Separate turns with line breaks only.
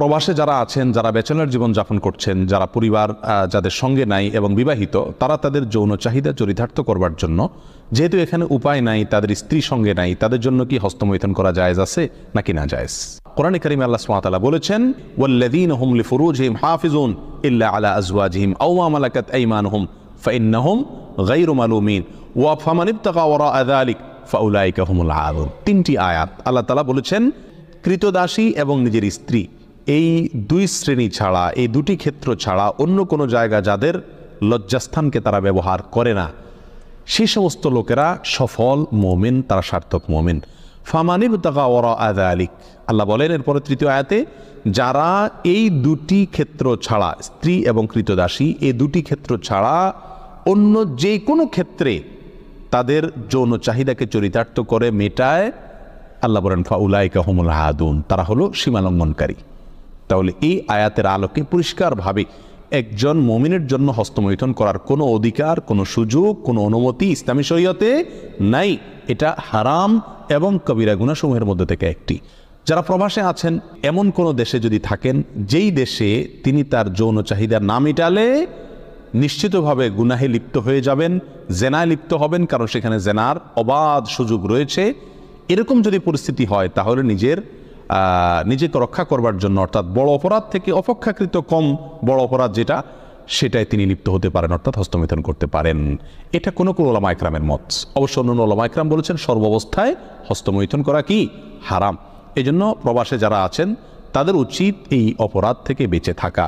প্রবাসে যারা আছেন, যারা ব্যাচেলর জীবন যাপন করছেন, যারা পরিবার যাদের সঙ্গে নাই এবং বিবাহিত, তারা তাদের যৌন চাহিদা চরিতার্থ করবার জন্য, যেহেতু এখানে উপায় নাই, তাদের স্ত্রী সঙ্গে নাই, তাদের জন্য কি হস্তমৈথুন করা জায়েজ আছে নাকি না জায়েজ? কোরআনে কারিমে আল্লাহ সুবহানাহু ওয়া তাআলা বলেছেন, ওয়াল্লাযীনা হুম লিফুরুজিহিম হাফিজুন ইল্লা আলা আজওয়াজিহিম আও মা মালাকাত আইমানুহুম ফাইন্নাহুম গায়রু মালুমিন ওয়া ফামান ইবতাগা ওয়ারাআ যালিক ফাউলাইকা হুমুল আদুন। তিনটি আয়াত আল্লাহ তাআলা বলেছেন, কৃতদাসী এবং নিজের স্ত্রী, এই দুই শ্রেণী ছাড়া, এই দুটি ক্ষেত্র ছাড়া অন্য কোনো জায়গা যাদের লজ্জাস্থানকে তারা ব্যবহার করে না, সেই সমস্ত লোকেরা সফল মুমিন, তারা সার্থক মুমিন। ফামানিবতাগা ওয়ারাআ যালিক, আল্লাহ বলেন এরপরে তৃতীয় আয়াতে, যারা এই দুটি ক্ষেত্র ছাড়া, স্ত্রী এবং কৃতদাসী, এই দুটি ক্ষেত্র ছাড়া অন্য যে কোনো ক্ষেত্রে তাদের যৌন চাহিদাকে চরিতার্থ করে মেটায়, আল্লাহ বলেন ফাউলাইকা হুমুল আদুন, তারা হলো সীমালঙ্ঘনকারী। তাহলে এই আয়াতের আলোকে পরিষ্কারভাবে একজন মুমিনের জন্য হস্তমৈথুন করার কোনো অধিকার, কোনো সুযোগ, কোনো অনুমতি ইসলামী শরীয়তে নাই। এটা হারাম এবং কবিরা গুনাহসমূহের মধ্যে থেকে একটি। যারা প্রবাসে আছেন, এমন কোনো দেশে যদি থাকেন যেই দেশে তিনি তার যৌন চাহিদা না মেটালে নিশ্চিতভাবে গুনাহে লিপ্ত হয়ে যাবেন, জেনায় লিপ্ত হবেন, কারণ সেখানে জেনার অবাধ সুযোগ রয়েছে, এরকম যদি পরিস্থিতি হয় তাহলে নিজেকে রক্ষা করবার জন্য, অর্থাৎ বড় অপরাধ থেকে অপেক্ষাকৃত কম বড় অপরাধ যেটা, সেটাই তিনি লিপ্ত হতে পারেন, অর্থাৎ হস্তমৈথুন করতে পারেন। এটা কোনো উলামা ইকরামের মত। অবশ্য অন্য উলামা ইকরাম বলেছেন সর্বাবস্থায় হস্তমৈথুন করা কি হারাম। এজন্য প্রবাসে যারা আছেন তাদের উচিত এই অপরাধ থেকে বেঁচে থাকা।